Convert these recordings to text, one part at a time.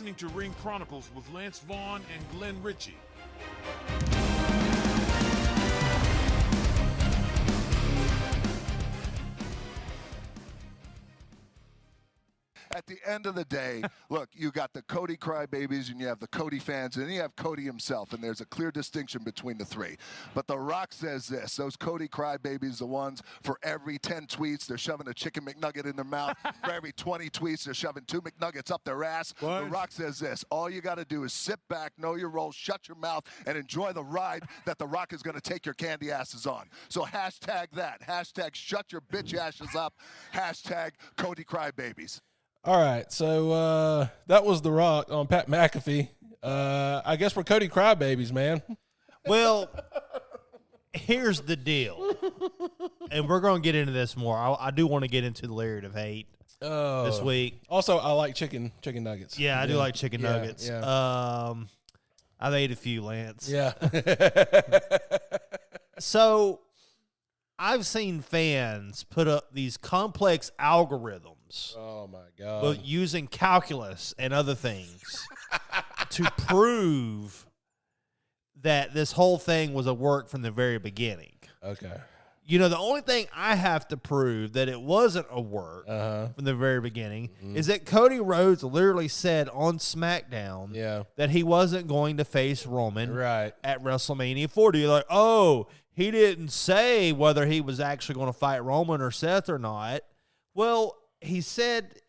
listening to Ring Chronicles with Lance Vaughn and Glenn Ritchie. At the end of the day, look, you got the Cody crybabies and you have the Cody fans, and then you have Cody himself, and there's a clear distinction between the three. But The Rock says this, those Cody crybabies, the ones for every 10 tweets, they're shoving a chicken McNugget in their mouth. For every 20 tweets, they're shoving 2 McNuggets up their ass. What? The Rock says this, all you got to do is sit back, know your role, shut your mouth, and enjoy the ride that The Rock is going to take your candy asses on. So hashtag that. Hashtag shut your bitch asses up. Hashtag Cody crybabies. All right, so that was The Rock on Pat McAfee. I guess we're Cody crybabies, man. Well, here's the deal, and we're going to get into this more. I do want to get into the Lariat of Hate this week. Also, I like chicken nuggets. Yeah, I do like chicken nuggets. Yeah. I've ate a few, Lance. Yeah. So I've seen fans put up these complex algorithms. Oh, my God. But using calculus and other things to prove that this whole thing was a work from the very beginning. Okay. You know, the only thing I have to prove that it wasn't a work from the very beginning is that Cody Rhodes literally said on SmackDown that he wasn't going to face Roman at WrestleMania 40. You're like, oh, he didn't say whether he was actually going to fight Roman or Seth or not. Well, he said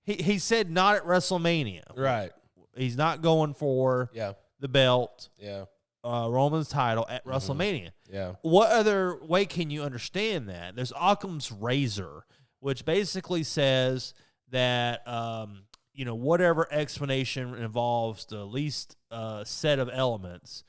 he said not at WrestleMania. Right. He's not going for the belt. Yeah. Roman's title at WrestleMania. Yeah. What other way can you understand that? There's Occam's razor, which basically says that whatever explanation involves the least set of elements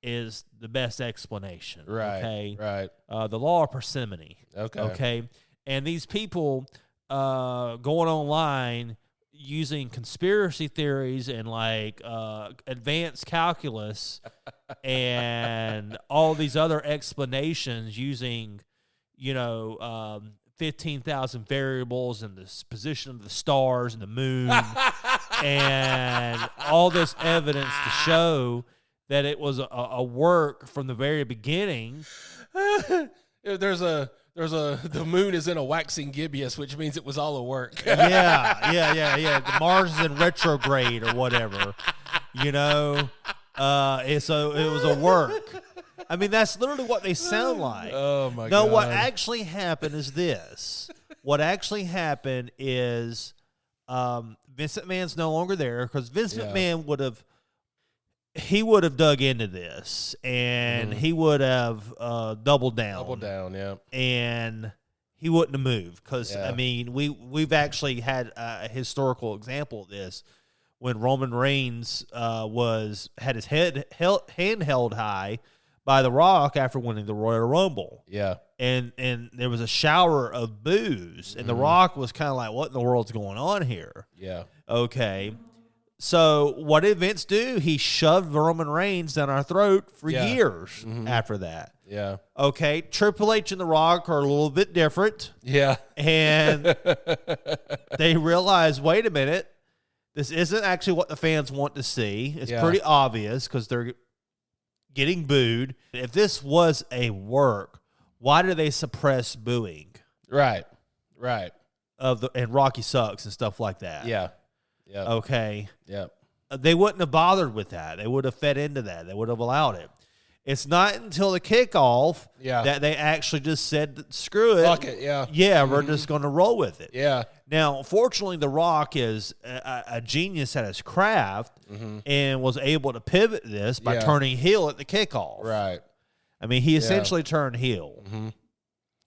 is the best explanation. Right. Okay. Right. The law of parsimony. Okay. Okay. And these people going online using conspiracy theories and like advanced calculus and all these other explanations using 15,000 variables and the position of the stars and the moon and all this evidence to show that it was a work from the very beginning. The moon is in a waxing gibbous, which means it was all a work. Yeah. The Mars is in retrograde or whatever, so it was a work. I mean, that's literally what they sound like. Oh, my God. No, what actually happened is this. What actually happened is Vince McMahon's no longer there because Vince McMahon would have dug into this, and he would have doubled down. Doubled down, yeah. And he wouldn't have moved because, I mean, we've actually had a historical example of this when Roman Reigns had his hand held high by The Rock after winning the Royal Rumble. Yeah. And there was a shower of boos, and The Rock was kind of like, what in the world's going on here? Yeah. Okay. So what did Vince do? He shoved Roman Reigns down our throat for years after that. Yeah. Okay. Triple H and The Rock are a little bit different. Yeah. And they realized, wait a minute, this isn't actually what the fans want to see. It's pretty obvious because they're getting booed. If this was a work, why do they suppress booing? Right. And Rocky sucks and stuff like that. Yeah. Yeah. Okay. Yep. They wouldn't have bothered with that. They would have fed into that. They would have allowed it. It's not until the kickoff that they actually just said, screw it. Fuck it, yeah. Yeah, we're just going to roll with it. Yeah. Now, fortunately, The Rock is a genius at his craft and was able to pivot this by turning heel at the kickoff. Right. I mean, he essentially turned heel.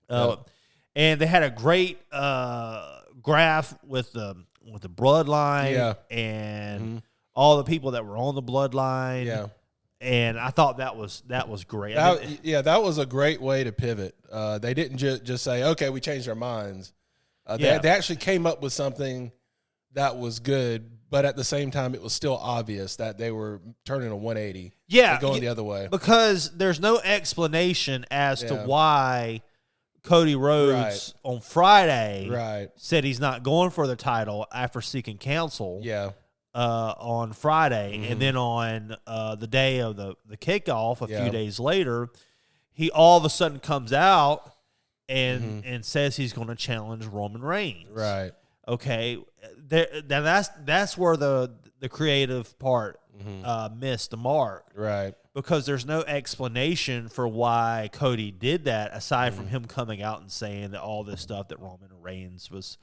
And they had a great graph with the bloodline and all the people that were on the bloodline. Yeah. And I thought that was great. That was a great way to pivot. They didn't just say, okay, we changed our minds. They actually came up with something that was good, but at the same time, it was still obvious that they were turning a 180. Yeah. Going the other way. Because there's no explanation as to why Cody Rhodes on Friday said he's not going for the title after seeking counsel. Yeah. on Friday, and then on the day of the kickoff, a few days later, he all of a sudden comes out and says he's going to challenge Roman Reigns. Right. Okay. That's where the creative part missed the mark. Right. Because there's no explanation for why Cody did that aside from him coming out and saying that all this stuff that Roman Reigns was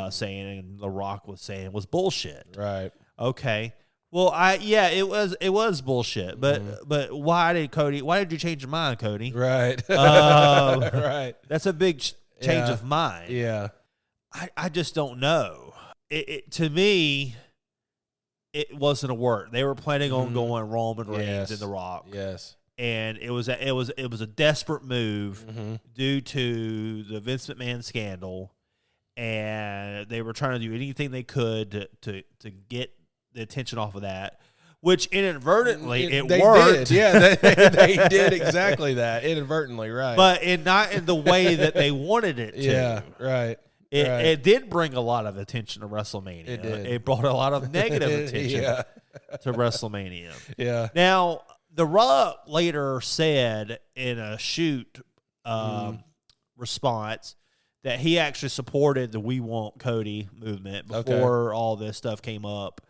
saying and The Rock was saying was bullshit. Right. Okay. Well, it was bullshit. But why did you change your mind, Cody? Right. Right. That's a big change of mind. Yeah. I just don't know. To me, it wasn't a work. They were planning on going Roman Reigns and The Rock. Yes. And it was a desperate move due to the Vince McMahon scandal, and they were trying to do anything they could to get the attention off of that, which inadvertently they worked. Did. Yeah, they did exactly that inadvertently, right? But not in the way that they wanted it to. Yeah, right. It did bring a lot of attention to WrestleMania. It did. It brought a lot of negative attention to WrestleMania. Yeah. Now, The Rock later said in a shoot response that he actually supported the We Want Cody movement before all this stuff came up,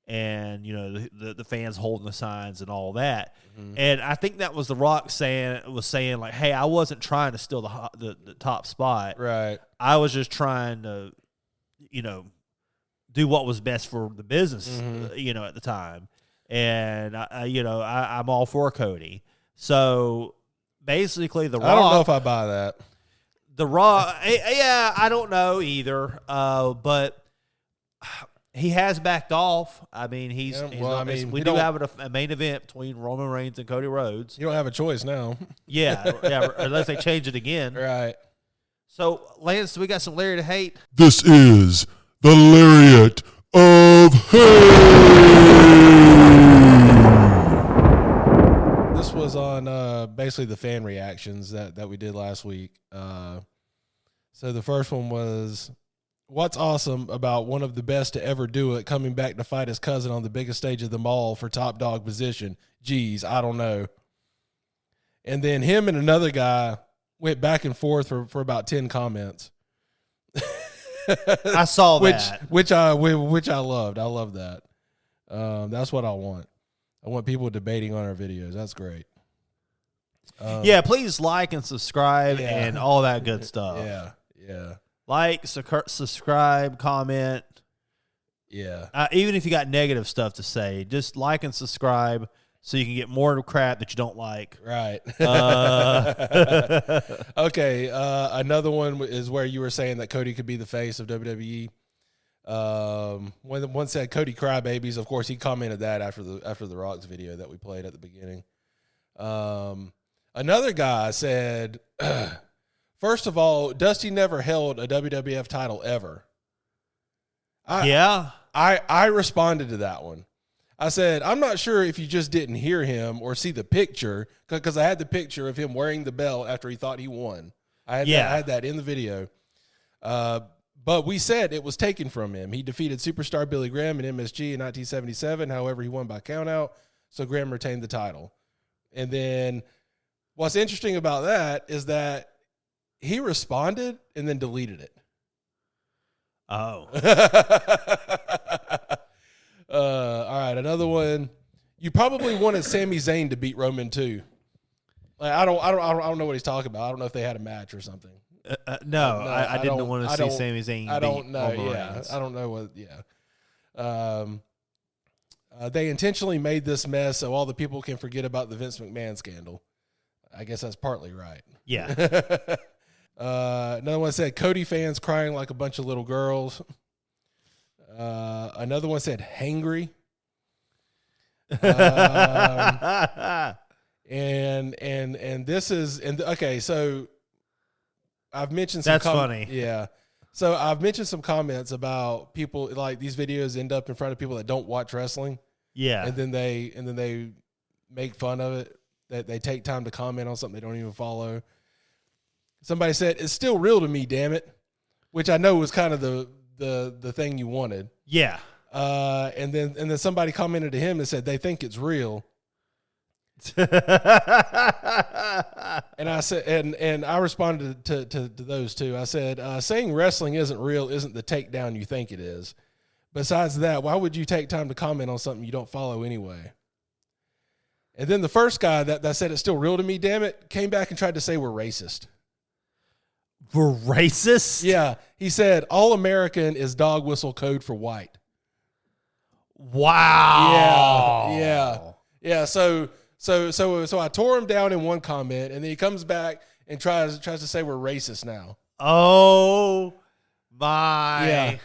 and the fans holding the signs and all that. And I think that was The Rock saying like, "Hey, I wasn't trying to steal the top spot. Right. I was just trying to, do what was best for the business, at the time. And I'm all for Cody. So basically, The Rock. I don't know if I buy that. The Rock. I don't know either. But he has backed off. I mean, we do have a main event between Roman Reigns and Cody Rhodes. You don't have a choice now. Yeah, unless they change it again. Right. So, Lance, we got some Lariat to Hate. This is the Lariat of Hate. This was on basically the fan reactions that we did last week. So the first one was, what's awesome about one of the best to ever do it coming back to fight his cousin on the biggest stage of them all for top dog position? Geez, I don't know. And then him and another guy went back and forth for about 10 comments. I saw that. Which I loved. I love that. That's what I want. I want people debating on our videos. That's great. Please like and subscribe and all that good stuff. Yeah. Like, subscribe, comment. Yeah. Even if you got negative stuff to say, just like and subscribe so you can get more crap that you don't like. Right. Okay. Another one is where you were saying that Cody could be the face of WWE. One said Cody crybabies. Of course, he commented that after the Rock's video that we played at the beginning. Another guy said, first of all, Dusty never held a WWF title ever. I responded to that one. I said, I'm not sure if you just didn't hear him or see the picture, because I had the picture of him wearing the belt after he thought he won. I had that in the video. But we said it was taken from him. He defeated Superstar Billy Graham in MSG in 1977. However, he won by countout, so Graham retained the title. And then what's interesting about that is that he responded and then deleted it. Oh. All right, another one. You probably wanted Sami Zayn to beat Roman too. Like, I don't know what he's talking about. I don't know if they had a match or something. No, I didn't want to see Sami Zayn. I don't know. Roman Yeah, Reigns. I don't know what. Yeah. They intentionally made this mess so all the people can forget about the Vince McMahon scandal. I guess that's partly right. Yeah. Another one said Cody fans crying like a bunch of little girls. Another one said hangry. And this is okay. So I've mentioned some that's funny. Yeah. So I've mentioned some comments about people like these videos end up in front of people that don't watch wrestling. Yeah. And then they make fun of it. That they take time to comment on something they don't even follow. Somebody said, it's still real to me, damn it. Which I know was kind of the thing you wanted. Yeah. And then somebody commented to him and said they think it's real. And I said, and I responded to those two. I said, saying wrestling isn't real isn't the takedown you think it is. Besides that, why would you take time to comment on something you don't follow anyway? And then the first guy that said it's still real to me, damn it, came back and tried to say we're racist. We're racist? Yeah. He said all American is dog whistle code for white. Wow. Yeah. So I tore him down in one comment, and then he comes back and tries to say we're racist now. Oh my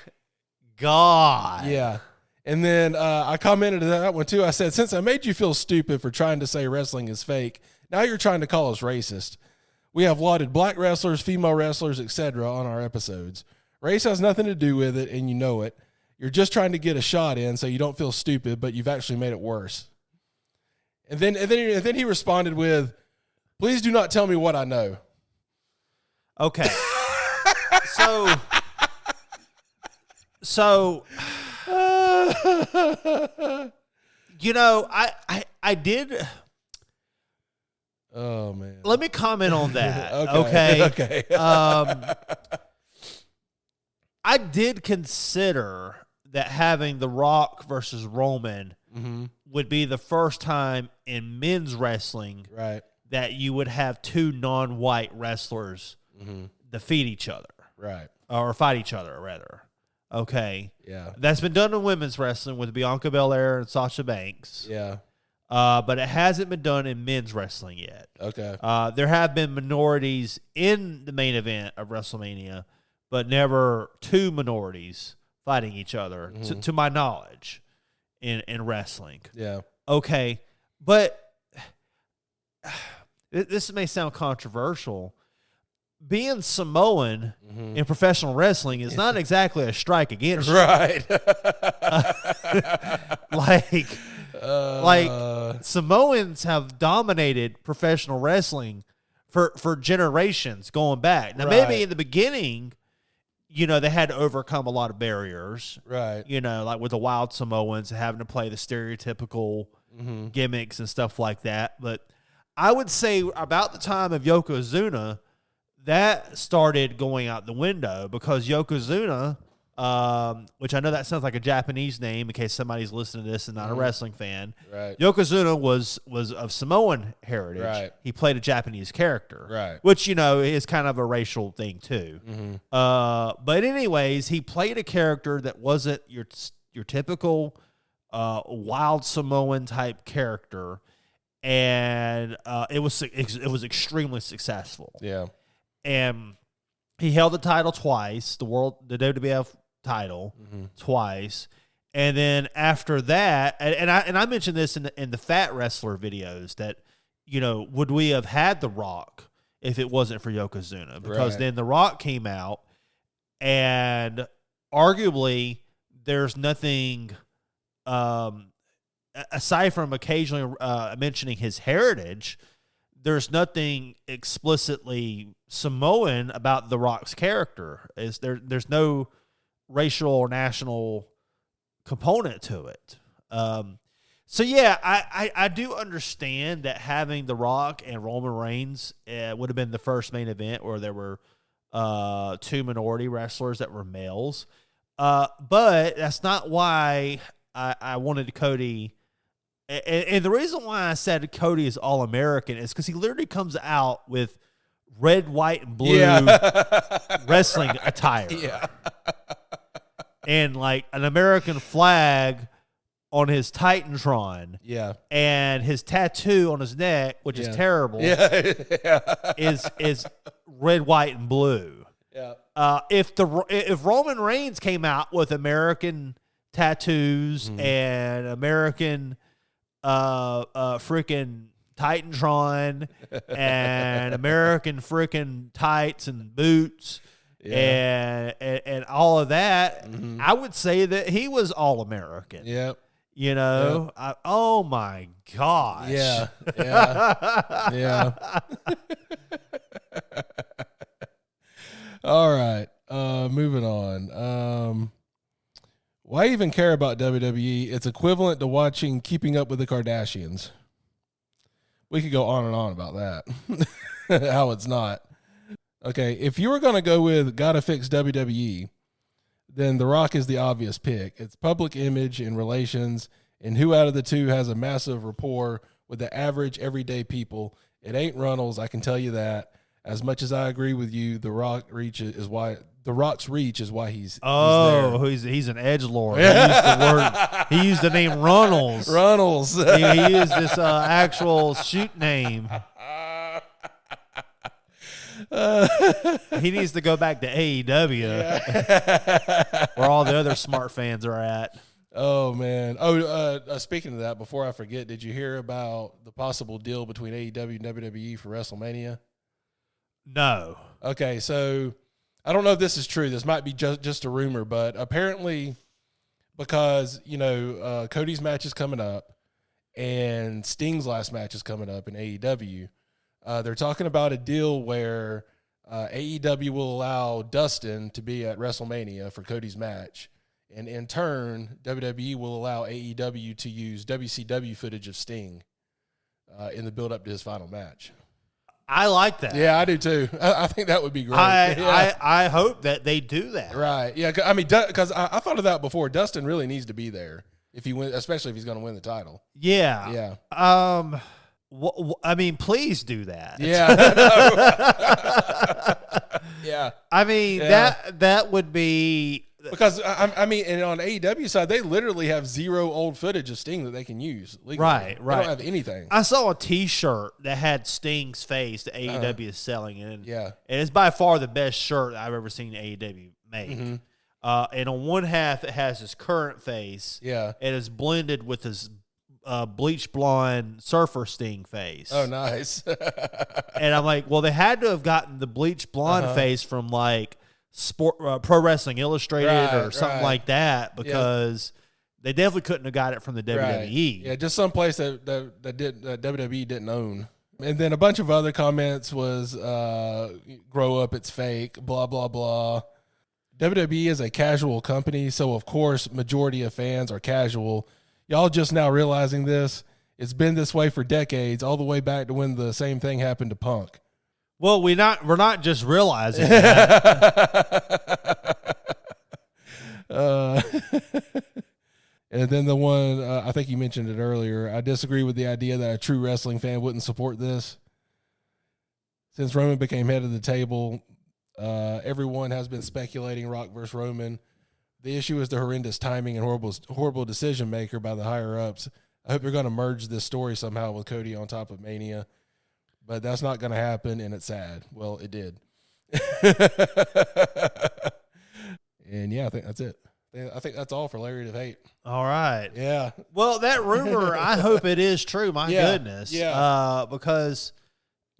God. Yeah. And then I commented to that one too. I said, since I made you feel stupid for trying to say wrestling is fake, now you're trying to call us racist. We have lauded black wrestlers, female wrestlers, etc. on our episodes. Race has nothing to do with it, and you know it. You're just trying to get a shot in so you don't feel stupid, but you've actually made it worse. And then he responded with, please do not tell me what I know. Okay. So you know, I did. Oh man. Let me comment on that. Okay. I did consider that having The Rock versus Roman would be the first time in men's wrestling that you would have two non-white wrestlers defeat each other. Right. Or fight each other, rather. Okay. Yeah. That's been done in women's wrestling with Bianca Belair and Sasha Banks. Yeah. But it hasn't been done in men's wrestling yet. Okay. There have been minorities in the main event of WrestleMania, but never two minorities fighting each other, to my knowledge, in wrestling. Yeah. Okay. But this may sound controversial. Being Samoan in professional wrestling is not exactly a strike against you. Right. Like Samoans have dominated professional wrestling for generations going back. Now, maybe in the beginning, you know, they had to overcome a lot of barriers. Right. You know, like with the wild Samoans having to play the stereotypical gimmicks and stuff like that. But I would say about the time of Yokozuna, that started going out the window because Yokozuna, which I know that sounds like a Japanese name in case somebody's listening to this and not a wrestling fan. Right. Yokozuna was of Samoan heritage. Right. He played a Japanese character. Right. Which, you know, is kind of a racial thing too. But anyways, he played a character that wasn't your typical wild Samoan type character, and it was extremely successful. Yeah. And he held the title twice, the WWF title twice, and then after that, and I mentioned this in the Fat Wrestler videos that, you know, would we have had The Rock if it wasn't for Yokozuna? Because then The Rock came out, and arguably there's nothing aside from occasionally mentioning his heritage. There's nothing explicitly Samoan about The Rock's character. There's no racial or national component to it. So yeah, I do understand that having The Rock and Roman Reigns would have been the first main event where there were two minority wrestlers that were males. But that's not why I wanted Cody. And the reason why I said Cody is All-American is because he literally comes out with red, white, and blue wrestling attire. Yeah. And like an American flag on his Titantron. Yeah. And his tattoo on his neck, which is terrible, is red, white, and blue. Yeah. If Roman Reigns came out with American tattoos and American freaking Titantron and American freaking tights and boots and all of that, I would say that he was All-American. Yep. You know, oh my gosh. Yeah. Yeah. All right. Moving on. Why even care about WWE? It's equivalent to watching Keeping Up with the Kardashians. We could go on and on about that. How it's not. Okay, if you were going to go with gotta fix WWE, then The Rock is the obvious pick. It's public image and relations, and who out of the two has a massive rapport with the average everyday people? It ain't Runnels, I can tell you that. As much as I agree with you, The Rock's reach is why he's there. He's an edgelord. He used the name Runnels. Runnels. He used this actual shoot name. He needs to go back to AEW, where all the other smart fans are at. Oh, man. Speaking of that, before I forget, did you hear about the possible deal between AEW and WWE for WrestleMania? No. Okay, so I don't know if this is true. This might be just a rumor, but apparently because, Cody's match is coming up and Sting's last match is coming up in AEW, they're talking about a deal where AEW will allow Dustin to be at WrestleMania for Cody's match. And in turn, WWE will allow AEW to use WCW footage of Sting in the build-up to his final match. I like that. Yeah, I do too. I think that would be great. I hope that they do that. Right. Yeah, I mean, because I thought of that before. Dustin really needs to be there if he win, especially if he's going to win the title. Yeah. Yeah. I mean, please do that. Yeah. Yeah. I mean, that would be... Because, I mean, and on AEW side, they literally have zero old footage of Sting that they can use legally. Right. They don't have anything. I saw a T-shirt that had Sting's face that AEW is selling. And it's by far the best shirt I've ever seen AEW make. Mm-hmm. And on one half, it has his current face. Yeah. It is blended with his bleach blonde surfer Sting face. Oh, nice. And I'm like, well, they had to have gotten the bleach blonde face from, like, Pro Wrestling Illustrated or something like that, because they definitely couldn't have got it from the WWE. Yeah, just some place that WWE didn't own. And then a bunch of other comments was grow up, it's fake, blah, blah, blah. WWE is a casual company, so of course majority of fans are casual. Y'all just now realizing this. It's been this way for decades, all the way back to when the same thing happened to Punk. Well, we're not just realizing that. And then the one, I think you mentioned it earlier, I disagree with the idea that a true wrestling fan wouldn't support this. Since Roman became head of the table, everyone has been speculating Rock versus Roman. The issue is the horrendous timing and horrible decision maker by the higher-ups. I hope they're going to merge this story somehow with Cody on top of Mania. But that's not going to happen, and it's sad. Well, it did. And, yeah, I think that's it. I think that's all for Lariat of Hate. All right. Yeah. Well, that rumor, I hope it is true. My goodness. Yeah. Because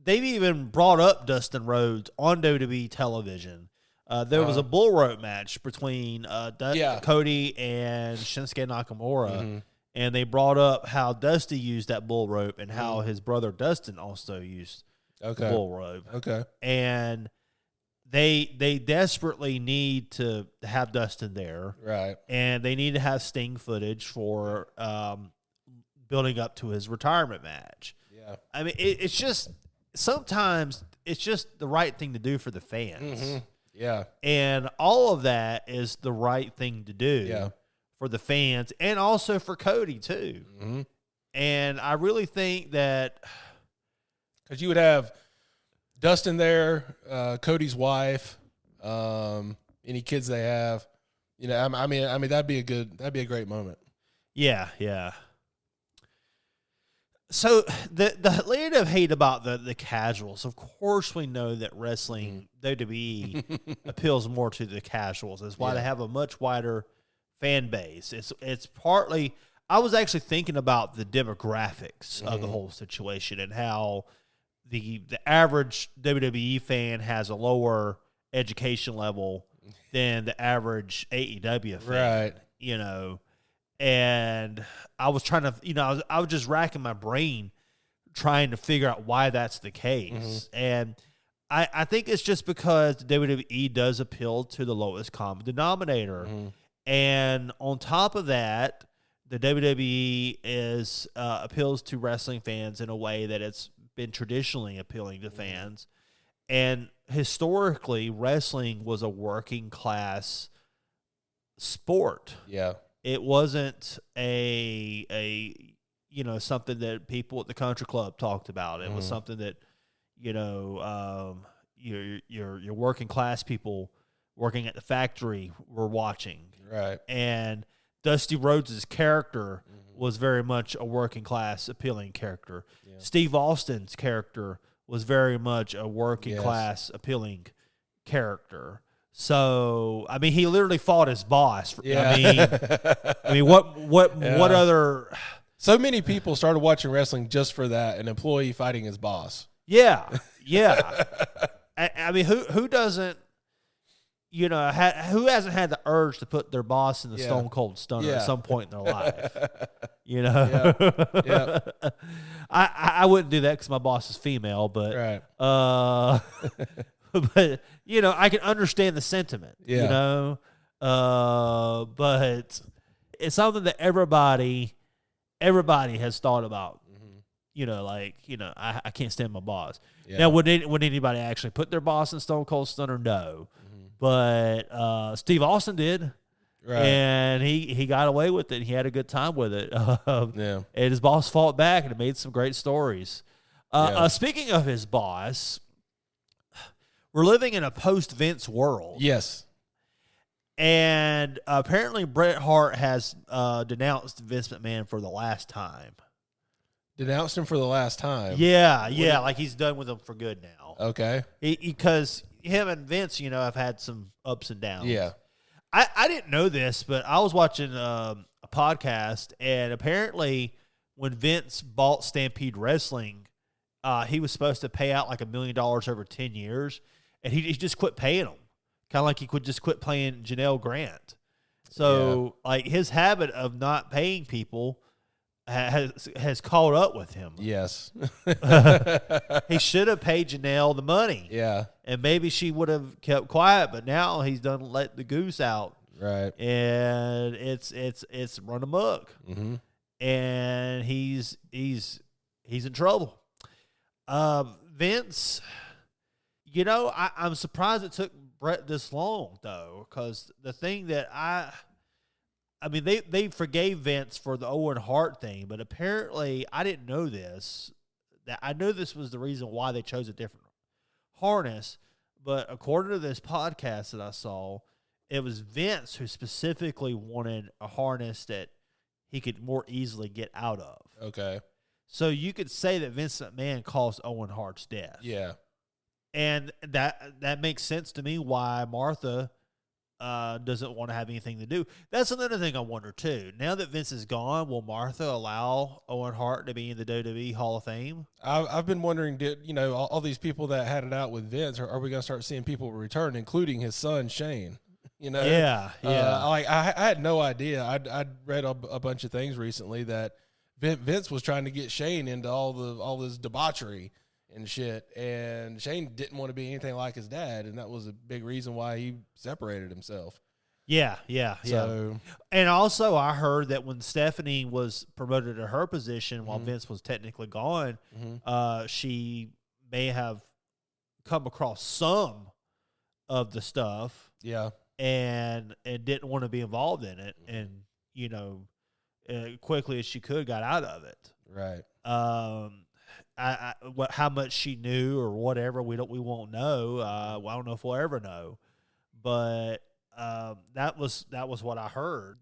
they've even brought up Dustin Rhodes on WWE television. There was a bull rope match between Cody and Shinsuke Nakamura. Mm-hmm. And they brought up how Dusty used that bull rope and how his brother Dustin also used the bull rope. Okay. And they desperately need to have Dustin there. Right. And they need to have Sting footage for building up to his retirement match. Yeah. I mean, it's just sometimes it's just the right thing to do for the fans. Mm-hmm. Yeah. And all of that is the right thing to do. Yeah. For the fans and also for Cody too. Mm-hmm. And I really think that because you would have Dustin there, Cody's wife, any kids they have, I mean that'd be a great moment. Yeah. Yeah. So the Lariat of Hate about the casuals, of course we know that wrestling WWE appeals more to the casuals. That's why they have a much wider fan base. It's partly, I was actually thinking about the demographics of the whole situation and how the average WWE fan has a lower education level than the average AEW fan. Right. And I was trying to, I was just racking my brain trying to figure out why that's the case. And I think it's just because WWE does appeal to the lowest common denominator. And on top of that, the WWE appeals to wrestling fans in a way that it's been traditionally appealing to fans. And historically, wrestling was a working class sport. Yeah. It wasn't a something that people at the country club talked about. It was something that, your working class people working at the factory were watching. Right. And Dusty Rhodes' character was very much a working class appealing character. Yeah. Steve Austin's character was very much a working class appealing character. So, I mean, he literally fought his boss. Yeah. I mean, what other? So many people started watching wrestling just for that, an employee fighting his boss. Yeah. I mean, who doesn't? Who hasn't had the urge to put their boss in the Stone Cold Stunner at some point in their life? Yeah. I wouldn't do that because my boss is female, but right. But I can understand the sentiment. Yeah. But it's something that everybody has thought about. I can't stand my boss. Yeah. Now, would anybody actually put their boss in Stone Cold Stunner? No. But Steve Austin did, right. And he got away with it. He had a good time with it. And his boss fought back, and it made some great stories. Speaking of his boss, we're living in a post-Vince world. Yes. And apparently Bret Hart has denounced Vince McMahon for the last time. Denounced him for the last time? Yeah, like he's done with him for good now. Okay. Because him and Vince, have had some ups and downs. Yeah. I didn't know this, but I was watching a podcast, and apparently when Vince bought Stampede Wrestling, he was supposed to pay out like $1 million over 10 years, and he just quit paying them. Kind of like he just quit paying Janelle Grant. So, like, his habit of not paying people has caught up with him. Yes. He should have paid Janelle the money. Yeah. And maybe she would have kept quiet, but now he's done let the goose out. Right. And it's run amok. Mm-hmm. And he's in trouble. Vince, I'm surprised it took Bret this long, though, because the thing that I mean, they forgave Vince for the Owen Hart thing, but apparently I didn't know this. That I know this was the reason why they chose a different harness, but according to this podcast that I saw, it was Vince who specifically wanted a harness that he could more easily get out of. Okay. So you could say that Vince McMahon caused Owen Hart's death. Yeah. And that makes sense to me why Martha doesn't want to have anything to do. That's another thing I wonder, too. Now that Vince is gone, will Martha allow Owen Hart to be in the WWE Hall of Fame? I've been wondering, all these people that had it out with Vince, are we going to start seeing people return, including his son, Shane? Yeah. I had no idea. I'd read a bunch of things recently that Vince was trying to get Shane into all this debauchery and shit, and Shane didn't want to be anything like his dad, and that was a big reason why he separated himself. Yeah. So, and also I heard that when Stephanie was promoted to her position while Vince was technically gone, she may have come across some of the stuff. Yeah. And didn't want to be involved in it, and quickly as she could got out of it. Right. How much she knew or whatever we won't know. I don't know if we'll ever know, but that was what I heard.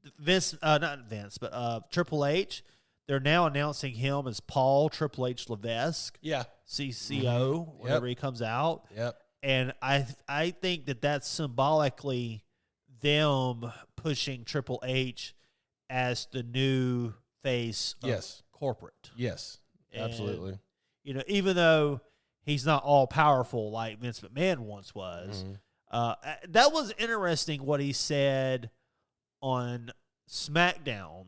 Not Vince, but Triple H. They're now announcing him as Paul Triple H Levesque. Yeah. CCO whenever he comes out. Yep. And I think that's symbolically them pushing Triple H as the new face of corporate. Yes, absolutely. And, even though he's not all powerful like Vince McMahon once was, that was interesting what he said on SmackDown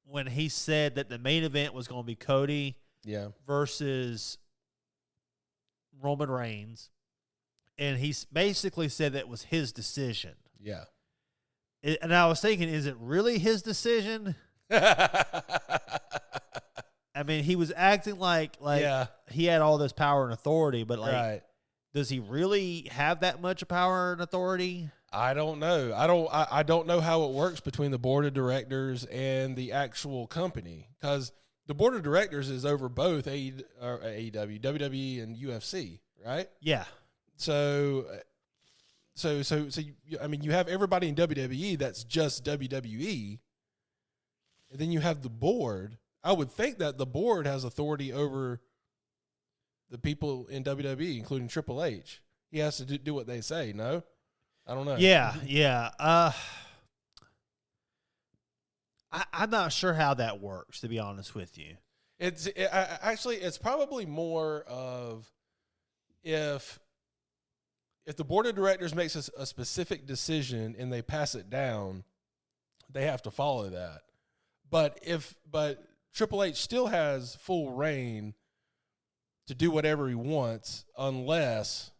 when he said that the main event was going to be Cody versus Roman Reigns. And he basically said that was his decision. Yeah. And I was thinking, is it really his decision? I mean, he was acting like he had all this power and authority, but does he really have that much power and authority? I don't know. I don't know how it works between the board of directors and the actual company, because the board of directors is over both AEW, WWE, and UFC, right? Yeah. So I mean, you have everybody in WWE that's just WWE, and then you have the board. I would think that the board has authority over the people in WWE, including Triple H. He has to do what they say, no? I don't know. Yeah. I'm not sure how that works, to be honest with you. Actually, it's probably more of if the board of directors makes a specific decision and they pass it down, they have to follow that. But Triple H still has full reign to do whatever he wants unless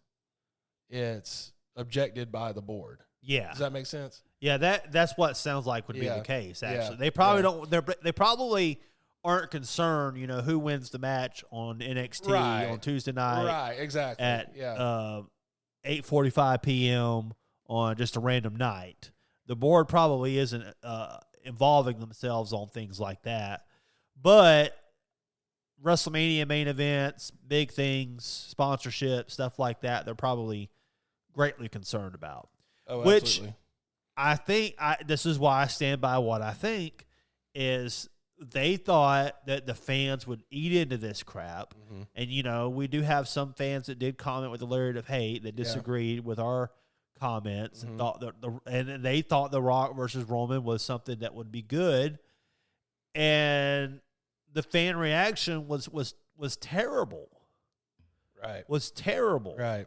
it's objected by the board. Yeah. Does that make sense? Yeah, that's what sounds like would be the case, actually. They probably don't they probably aren't concerned, who wins the match on NXT on Tuesday night. Right, exactly. At 8:45 p.m. on just a random night. The board probably isn't involving themselves on things like that. But WrestleMania main events, big things, sponsorship, stuff like that, they're probably greatly concerned about. Oh, which absolutely. I think this is why I stand by what I think is they thought that the fans would eat into this crap. Mm-hmm. And, we do have some fans that did comment with the Lariat of Hate that disagreed with our comments and thought and they thought The Rock versus Roman was something that would be good. And the fan reaction was terrible. Right. Was terrible. Right.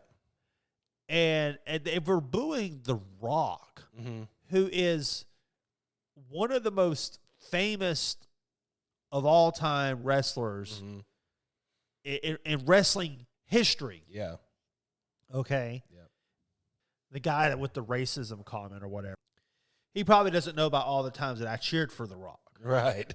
And they were booing The Rock, who is one of the most famous of all time wrestlers in wrestling history. Yeah. Okay. Yeah. The guy that with the racism comment or whatever. He probably doesn't know about all the times that I cheered for The Rock. Right.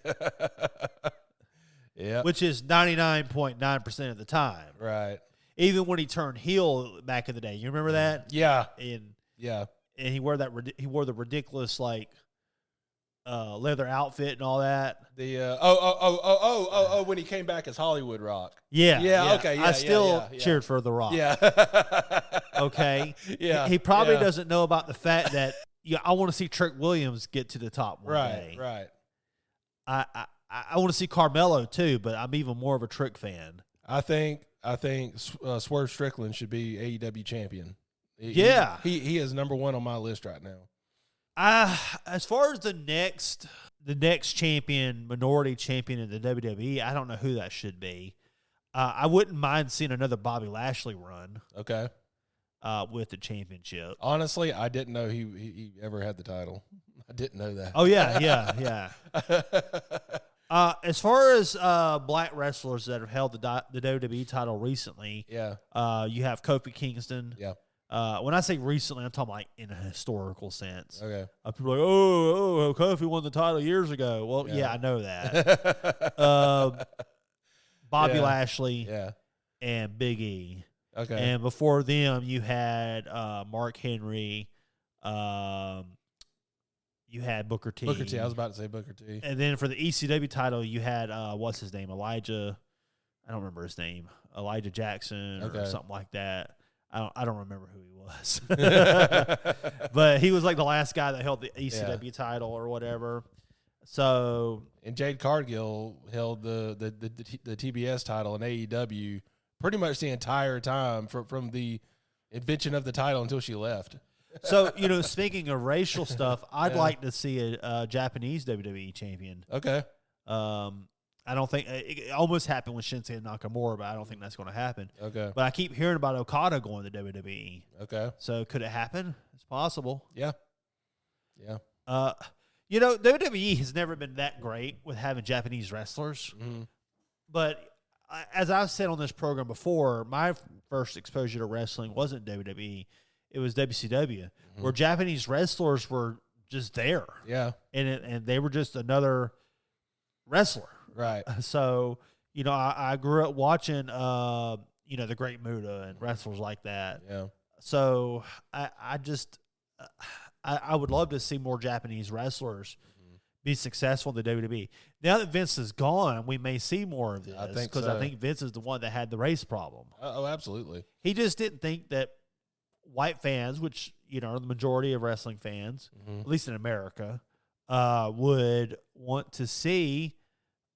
Yeah. Which is 99.9% of the time. Right. Even when he turned heel back in the day. You remember that? Yeah. And he wore the ridiculous leather outfit and all that. The when he came back as Hollywood Rock. Yeah. Okay. Yeah, I still cheered for The Rock. Yeah. Okay. Yeah. He probably doesn't know about the fact that I want to see Trick Williams get to the top one day. Right. I want to see Carmelo too, but I'm even more of a Trick fan. I think Swerve Strickland should be AEW champion. He is number one on my list right now. As far as the next champion, minority champion in the WWE, I don't know who that should be. I wouldn't mind seeing another Bobby Lashley run. Okay. With the championship. Honestly, I didn't know he ever had the title. I didn't know that. Oh yeah. As far as black wrestlers that have held the WWE title recently, you have Kofi Kingston. Yeah. When I say recently, I'm talking like in a historical sense. Okay. People are like, oh, Kofi won the title years ago. Well, yeah I know that. Bobby Lashley and Big E. Okay. And before them, you had Mark Henry. You had Booker T. I was about to say Booker T. And then for the ECW title, you had, what's his name? Elijah. I don't remember his name. Elijah Jackson or something like that. I don't remember who he was. But he was like the last guy that held the ECW title or whatever. So. And Jade Cargill held the TBS title in AEW pretty much the entire time from the invention of the title until she left. So, speaking of racial stuff, I'd like to see a Japanese WWE champion. Okay. I don't think it almost happened with Shinsuke Nakamura, but I don't think that's going to happen. Okay. But I keep hearing about Okada going to WWE. Okay. So could it happen? It's possible. Yeah. Yeah. WWE has never been that great with having Japanese wrestlers. Mm-hmm. But as I've said on this program before, my first exposure to wrestling wasn't WWE. It was WCW, where Japanese wrestlers were just there. Yeah. And they were just another wrestler. Right. So, I grew up watching, the Great Muta and wrestlers like that. Yeah. So I just I would love to see more Japanese wrestlers be successful in the WWE. Now that Vince is gone, we may see more of this. I think because so. I think Vince is the one that had the race problem. Oh, absolutely. He just didn't think that white fans, which are the majority of wrestling fans, at least in America, would want to see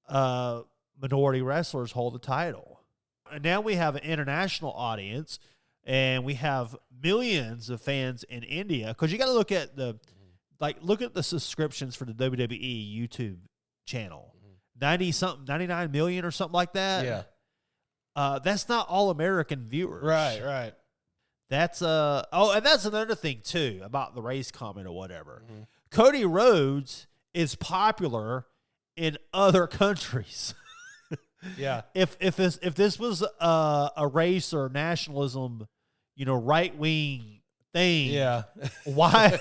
minority wrestlers hold the title. And now we have an international audience, and we have millions of fans in India. Because you got to look at look at the subscriptions for the WWE YouTube channel, 99 million or something like that. Yeah, that's not all American viewers, right. That's and that's another thing too about the race comment or whatever. Cody Rhodes is popular in other countries. Yeah. If this was a race or nationalism, right wing thing, yeah. why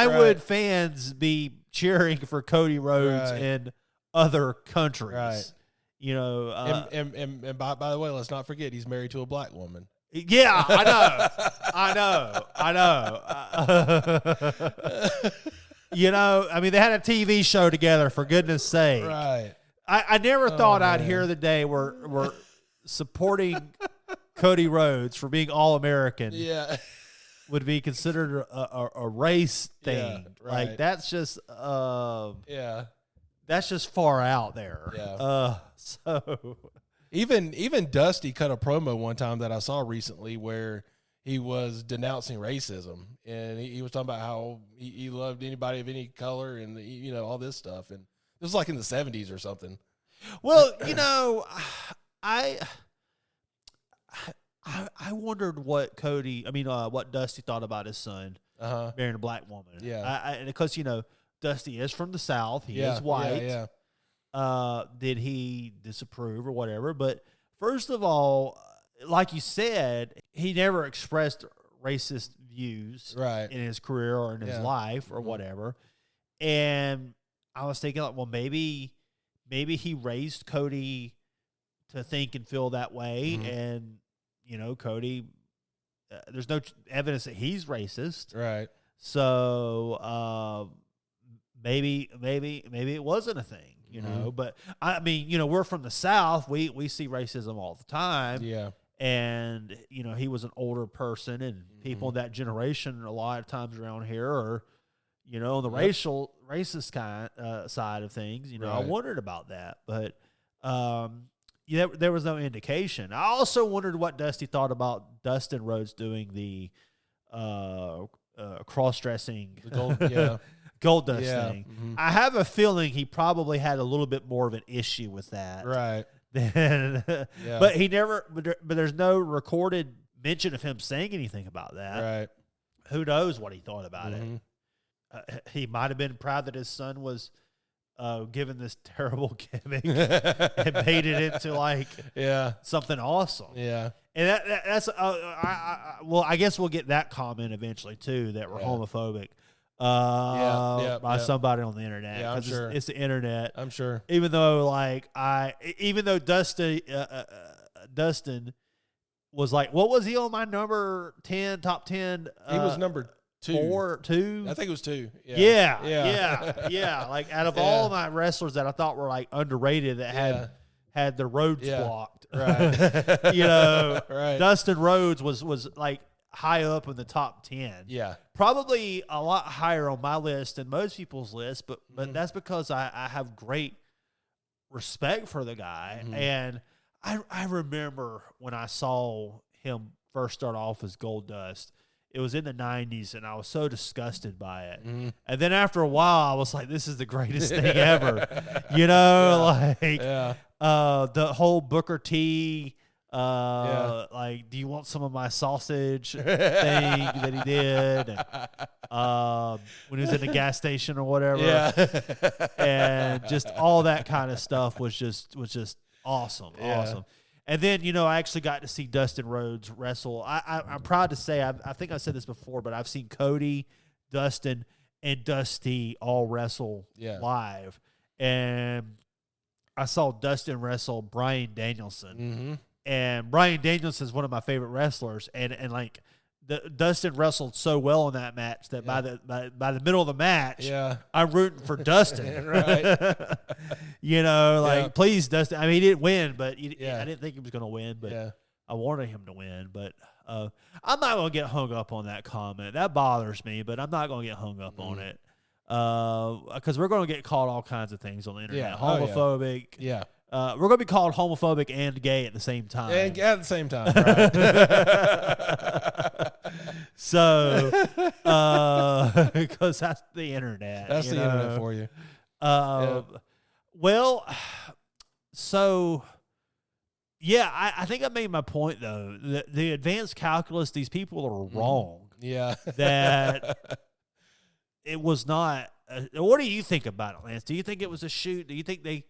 would fans be cheering for Cody Rhodes in other countries? Right. And by the way, let's not forget he's married to a black woman. Yeah, I know. I mean, they had a TV show together, for goodness sake. Right. I never thought I'd hear the day we're supporting Cody Rhodes for being All-American. Yeah. Would be considered a race thing. Yeah, right. Like, that's just yeah. That's just far out there. Yeah. So even Dusty cut a promo one time that I saw recently where he was denouncing racism, and he was talking about how he loved anybody of any color and all this stuff, and it was like in the 70s or something. Well, I wondered what what Dusty thought about his son marrying a black woman. Yeah, and because Dusty is from the South, he is white. Yeah. Did he disapprove or whatever? But first of all, like you said, he never expressed racist views in his career or in his life or whatever. And I was thinking, like, well, maybe he raised Cody to think and feel that way, and Cody, there's no evidence that he's racist, right? So maybe it wasn't a thing. But I mean, we're from the South. We see racism all the time. Yeah. And, he was an older person, and people in that generation a lot of times around here are, on the racist kind side of things. I wondered about that. But there was no indication. I also wondered what Dusty thought about Dustin Rhodes doing the cross-dressing. Gold Dust thing. Mm-hmm. I have a feeling he probably had a little bit more of an issue with that. Right. But he never, but there's no recorded mention of him saying anything about that. Right. Who knows what he thought about it? He might have been proud that his son was given this terrible gimmick and made it into like something awesome. Yeah. And that's I guess we'll get that comment eventually too, that we're homophobic. By somebody on the internet. Yeah, I'm sure. It's the internet. I'm sure. Even though Dustin was like, what was he on my number 10, top 10? He was number 2. 2? I think it was 2. Yeah. Like, out of all my wrestlers that I thought were like underrated that had their roads blocked. Right. Right. Dustin Rhodes was like high up in the top 10. Yeah. Probably a lot higher on my list than most people's list, but that's because I have great respect for the guy. And I remember when I saw him first start off as Goldust, it was in the 90s, and I was so disgusted by it. And then after a while, I was like, this is the greatest thing ever. The whole Booker T, like, do you want some of my sausage thing that he did? And, when he was in the gas station or whatever. And just all that kind of stuff was just awesome. Awesome. And then, I actually got to see Dustin Rhodes wrestle. I'm proud to say, I think I said this before, but I've seen Cody, Dustin, and Dusty all wrestle live. And I saw Dustin wrestle Bryan Danielson. And Bryan Danielson is one of my favorite wrestlers. And like, Dustin wrestled so well in that match that by the middle of the match, I'm rooting for Dustin. Right. You know, like, please, Dustin. I mean, he didn't win, but I didn't think he was going to win, but I wanted him to win. But I'm not going to get hung up on that comment. That bothers me, but I'm not going to get hung up on it because we're going to get called all kinds of things on the internet. Homophobic. We're going to be called homophobic and gay at the same time. And at the same time, right? So, because that's the internet. That's the internet for you. Well, so, I think I made my point, though. The advanced calculus, these people are wrong. That it was not. What do you think about it, Lance? Do you think it was a shoot? Do you think they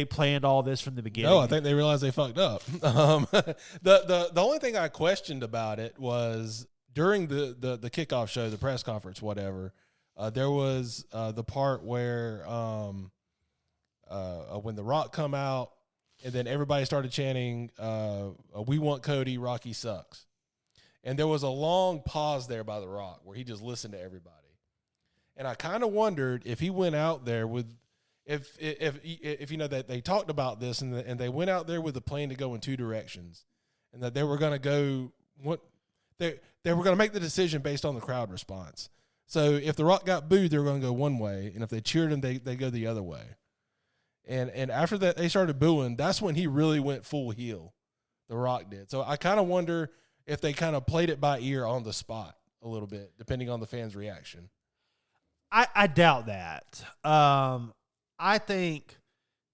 planned all this from the beginning? No, I think they realized they fucked up. The only thing I questioned about it was during the kickoff show, the press conference, whatever. There was the part where when The Rock come out, and then everybody started chanting, "We want Cody, Rocky sucks," and there was a long pause there by The Rock where he just listened to everybody, and I kind of wondered if he went out there with. If you know that they talked about this and they went out there with a plan to go in two directions, and that they were going to go they were going to make the decision based on the crowd response. So if The Rock got booed, they were going to go one way, and if they cheered him, they go the other way. And after that they started booing. That's when he really went full heel. The Rock did. So I kind of wonder if they kind of played it by ear on the spot a little bit, depending on the fans' reaction. I doubt that. I think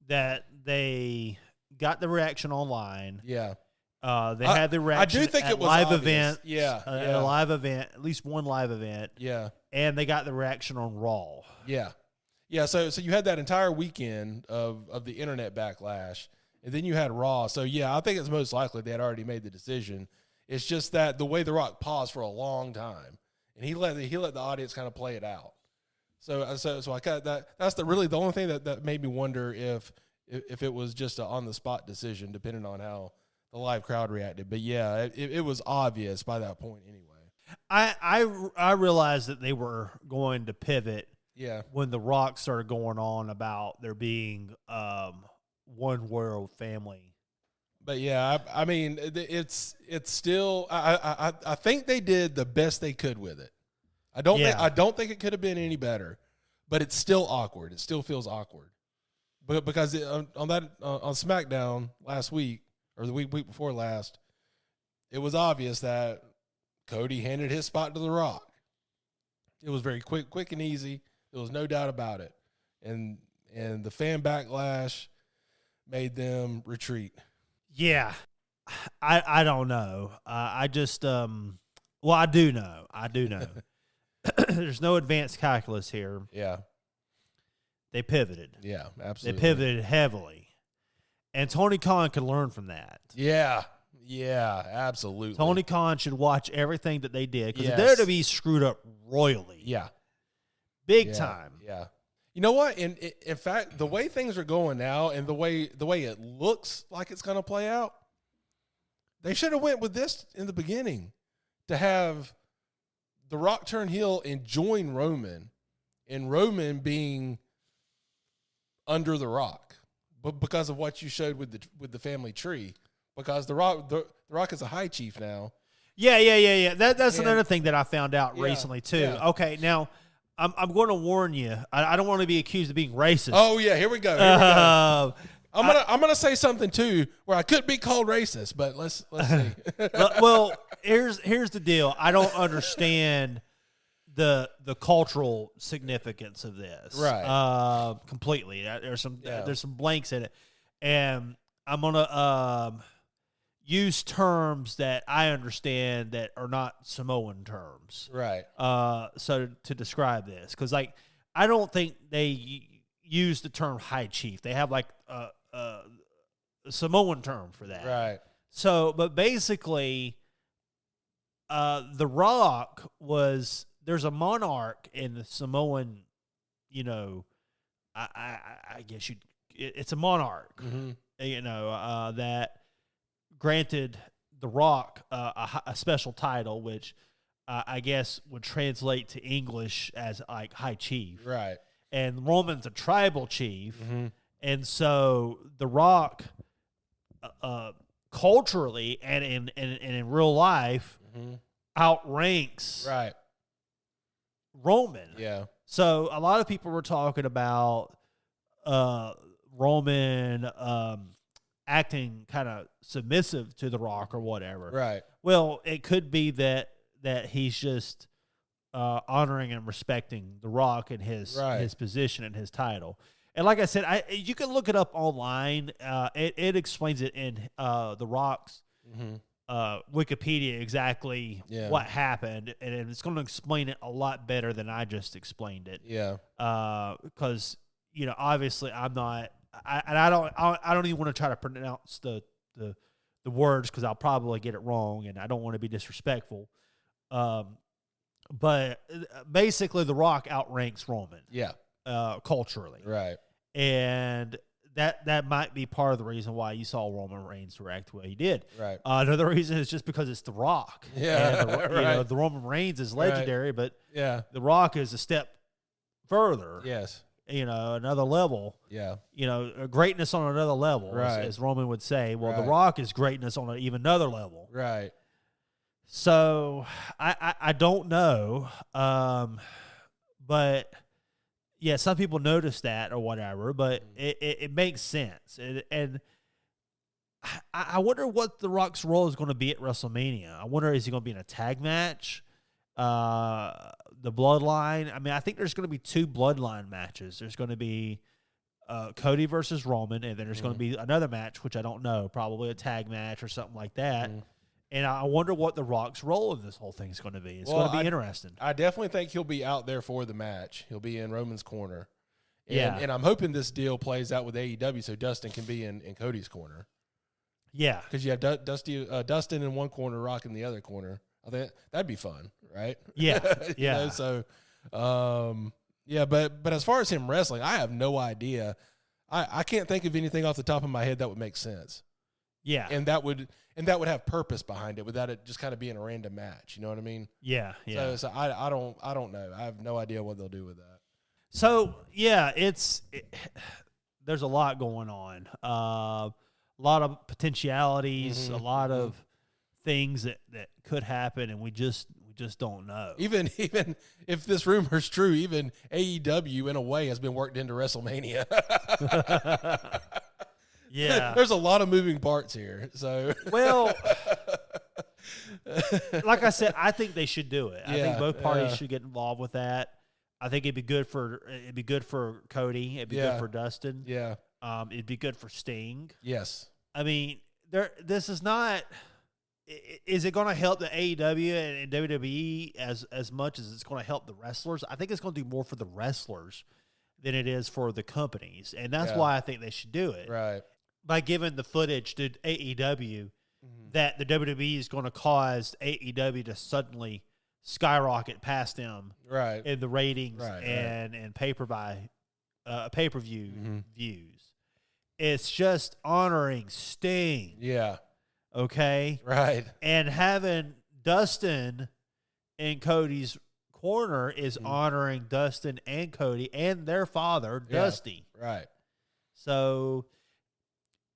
that they got the reaction online. They had the reaction. I do think at it was live obvious. event. At a live event, at least one live event. And they got the reaction on Raw. So you had that entire weekend of the internet backlash, and then you had Raw. So I think it's most likely they had already made the decision. It's just that the way The Rock paused for a long time, and he let the audience kind of play it out. So I kind of that's really the only thing that made me wonder if it was just an on the spot decision, depending on how the live crowd reacted. But it was obvious by that point anyway. I realized that they were going to pivot. When The Rock started going on about there being one world family. But I mean it's still I think they did the best they could with it. I don't think it could have been any better, but it's still awkward. It still feels awkward, because on SmackDown last week or the week before last, it was obvious that Cody handed his spot to The Rock. It was very quick and easy. There was no doubt about it, and the fan backlash made them retreat. I don't know. I just I do know. There's no advanced calculus here. They pivoted. Absolutely. They pivoted heavily. And Tony Khan could learn from that. Absolutely. Tony Khan should watch everything that they did, because the WWE screwed up royally. Big time. You know what? In fact, the way things are going now and the way it looks like it's going to play out, they should have went with this in the beginning, to have The Rock turn heel and join Roman, and Roman being under The Rock, but because of what you showed with the family tree, because The Rock is a high chief now. That's another thing that I found out recently too. Okay, now I'm going to warn you. I don't want to be accused of being racist. Oh yeah, here we go. I'm gonna say something too where I could be called racist, but let's see. Well, here's the deal. I don't understand the cultural significance of this, right? Completely. There's some blanks in it, and I'm gonna use terms that I understand that are not Samoan terms, right? So to describe this, because I don't think they use the term high chief. They have a Samoan term for that, right? So, but basically, The Rock was there's a monarch in the Samoan, I guess it's a monarch, that granted The Rock a special title, which I guess would translate to English as like high chief. Right. And Roman's a tribal chief. And so The Rock, culturally and in real life, outranks Roman. Yeah. So a lot of people were talking about Roman acting kind of submissive to The Rock or whatever. Right. Well, it could be that he's just honoring and respecting The Rock and his position and his title. And like I said, you can look it up online. It explains it in The Rock's Wikipedia exactly what happened, and it's going to explain it a lot better than I just explained it. Yeah. Because obviously I'm not, I don't even want to try to pronounce the words because I'll probably get it wrong, and I don't want to be disrespectful. But basically, The Rock outranks Roman. Yeah. Culturally. Right. And that might be part of the reason why you saw Roman Reigns react the way he did. Right. Another reason is just because it's The Rock. Yeah. And the Roman Reigns is legendary, but The Rock is a step further. Yes. Another level. Yeah. Greatness on another level, Right. as Roman would say. Well, The Right. Rock is greatness on even another level. Right. So I don't know, but yeah, some people notice that or whatever, but it makes sense. And I wonder what The Rock's role is going to be at WrestleMania. I wonder, is he going to be in a tag match? The Bloodline. I mean, I think there's going to be 2 Bloodline matches. There's going to be Cody versus Roman, and then there's going to be another match, which I don't know, probably a tag match or something like that. And I wonder what The Rock's role in this whole thing is going to be. It's going to be interesting. I definitely think he'll be out there for the match. He'll be in Roman's corner. And I'm hoping this deal plays out with AEW so Dustin can be in Cody's corner. Yeah. Because you have Dustin in one corner, Rock in the other corner. I think that'd be fun, right? Yeah. Yeah. So, but as far as him wrestling, I have no idea. I can't think of anything off the top of my head that would make sense. Yeah. And that would have purpose behind it without it just kind of being a random match. You know what I mean? Yeah. Yeah. So I don't know. I have no idea what they'll do with that. So yeah, there's a lot going on. A lot of potentialities, a lot of things that could happen, and we just don't know. Even if this rumor's true, even AEW in a way has been worked into WrestleMania. Yeah. There's a lot of moving parts here. So well, like I said, I think they should do it. I think both parties should get involved with that. I think it'd be good for Cody. It'd be good for Dustin. Yeah. It'd be good for Sting. Yes. I mean, this is not. Is it going to help the AEW and WWE as much as it's going to help the wrestlers? I think it's going to do more for the wrestlers than it is for the companies, and that's why I think they should do it. Right. By giving the footage to AEW, that the WWE is going to cause AEW to suddenly skyrocket past them, right, in the ratings and pay-per-view views. It's just honoring Sting. Yeah. Okay. Right. And having Dustin in Cody's corner is honoring Dustin and Cody and their father, Dusty. Right. So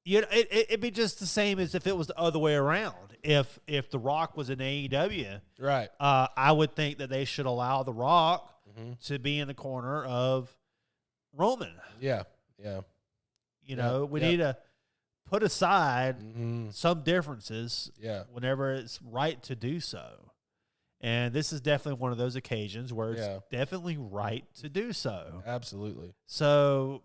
it'd be just the same as if it was the other way around. If The Rock was in AEW, right, I would think that they should allow The Rock to be in the corner of Roman. Yeah. Yeah. We need to put aside some differences whenever it's right to do so. And this is definitely one of those occasions where it's definitely right to do so. Absolutely. So,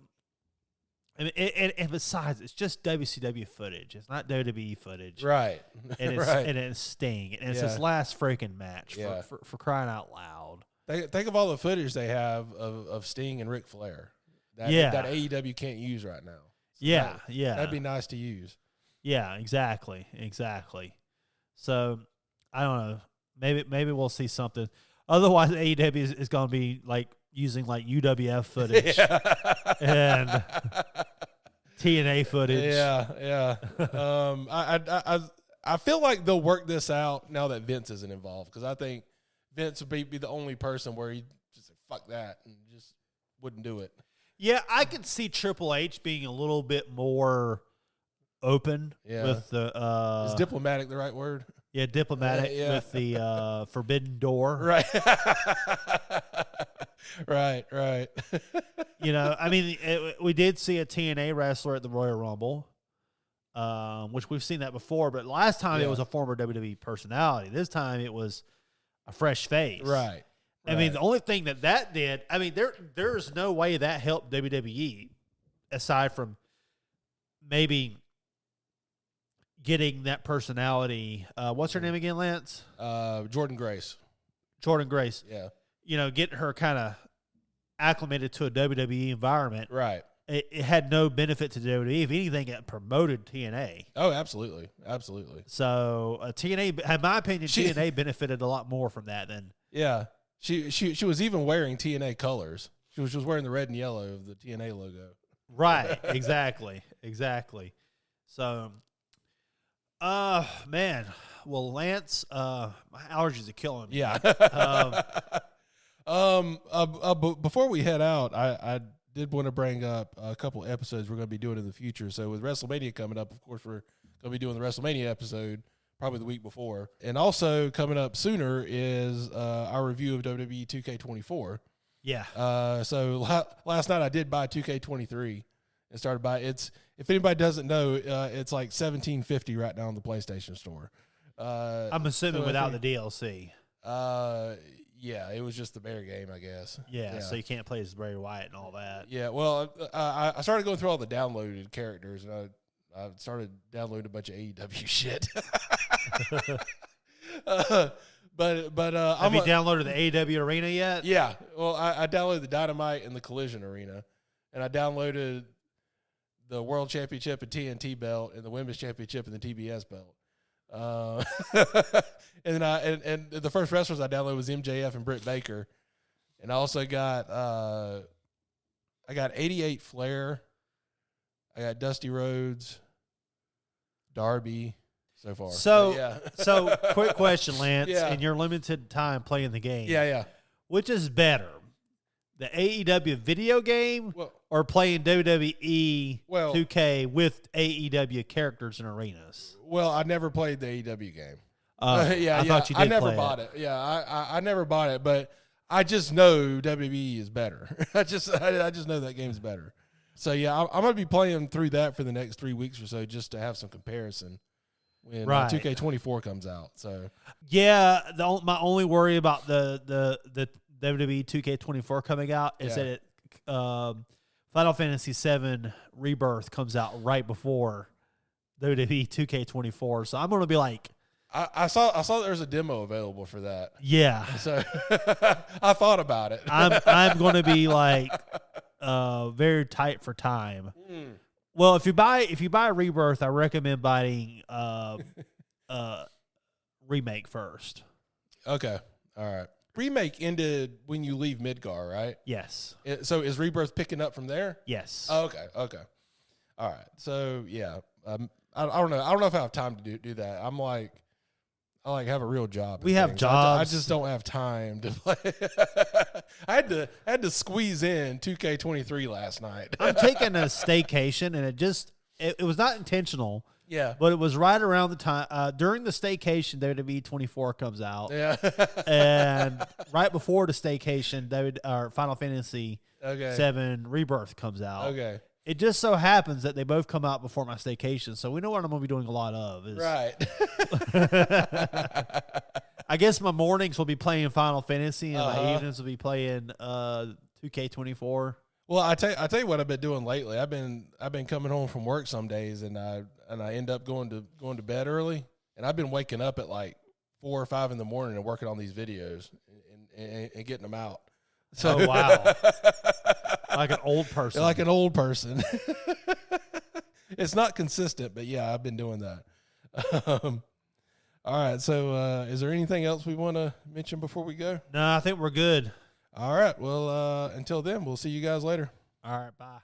and besides, it's just WCW footage. It's not WWE footage. Right. And it's, and it's Sting. And it's his last freaking match for crying out loud. Think of all the footage they have of Sting and Ric Flair that AEW can't use right now. So that'd be nice to use. Yeah, exactly. So, I don't know. Maybe we'll see something. Otherwise, AEW is going to be like using like UWF footage and TNA footage. Yeah. I feel like they'll work this out now that Vince isn't involved, because I think Vince would be the only person where he just said, fuck that, and just wouldn't do it. Yeah, I could see Triple H being a little bit more open with the is diplomatic the right word? Yeah, diplomatic with the forbidden door. Right. right. You know, I mean, we did see a TNA wrestler at the Royal Rumble, which we've seen that before, but last time it was a former WWE personality. This time it was a fresh face. Right. I mean, the only thing that did, I mean, there's no way that helped WWE aside from maybe getting that personality. What's her name again, Lance? Jordan Grace. Yeah. You know, getting her kind of acclimated to a WWE environment. Right. It had no benefit to WWE. If anything, it promoted TNA. Oh, absolutely. So TNA, in my opinion, TNA benefited a lot more from that than. Yeah. She was even wearing TNA colors. She was wearing the red and yellow of the TNA logo. Right. Exactly. So, man. Well, Lance, my allergies are killing me. Yeah. Before we head out, I did want to bring up a couple episodes we're going to be doing in the future. So with WrestleMania coming up, of course, we're going to be doing the WrestleMania episode probably the week before. And also coming up sooner is our review of WWE 2K24. Yeah. So last night I did buy 2K23 and started by it's. If anybody doesn't know, it's like $17.50 right now on the PlayStation Store. I'm assuming without the DLC. Yeah, it was just the bear game, I guess. Yeah, so you can't play as Bray Wyatt and all that. Yeah, well, I started going through all the downloaded characters, and I started downloading a bunch of AEW shit. But have you downloaded the AEW Arena yet? Yeah, well, I downloaded the Dynamite and the Collision Arena, and I downloaded the World Championship and TNT belt and the Women's Championship and the TBS belt. And then and the first wrestlers I downloaded was MJF and Britt Baker, and I also got I got 88 Flair, I got Dusty Rhodes, Darby so far. So quick question, Lance. In your limited time playing the game, which is better, the AEW video game or playing WWE 2K with AEW characters and arenas? Well, I never played the AEW game. I thought you did. I never bought it. Yeah, I never bought it, but I just know WWE is better. I just know that game's better. So yeah, I'm gonna be playing through that for the next 3 weeks or so, just to have some comparison when 2K24 comes out. So yeah, my only worry about the WWE 2K24 coming out is that it Final Fantasy VII Rebirth comes out right before WWE 2K24. So I'm gonna be like, I saw there was a demo available for that. Yeah. So I thought about it. I'm going to be like very tight for time. Well, if you buy Rebirth, I recommend buying Remake first. Okay. All right. Remake ended when you leave Midgar, right? Yes. So is Rebirth picking up from there? Yes. Oh, okay. All right. So yeah, I don't know. I don't know if I have time to do that. I have a real job. We have jobs. I just don't have time to play. I had to squeeze in 2K23 last night. I'm taking a staycation, and it was not intentional. Yeah, but it was right around the time during the staycation WWE 24 comes out. Yeah, and right before the staycation, Final Fantasy 7 Rebirth comes out. Okay. It just so happens that they both come out before my staycation, so we know what I'm going to be doing a lot of. Right. I guess my mornings will be playing Final Fantasy, and my evenings will be playing 2K24. Well, I tell you what I've been doing lately. I've been coming home from work some days, and I end up going to bed early, and I've been waking up at like 4 or 5 in the morning and working on these videos and getting them out. So, oh wow. Like an old person. Like an old person. It's not consistent, but yeah, I've been doing that. All right. So, is there anything else we want to mention before we go? No, I think we're good. All right. Well, until then, we'll see you guys later. All right. Bye.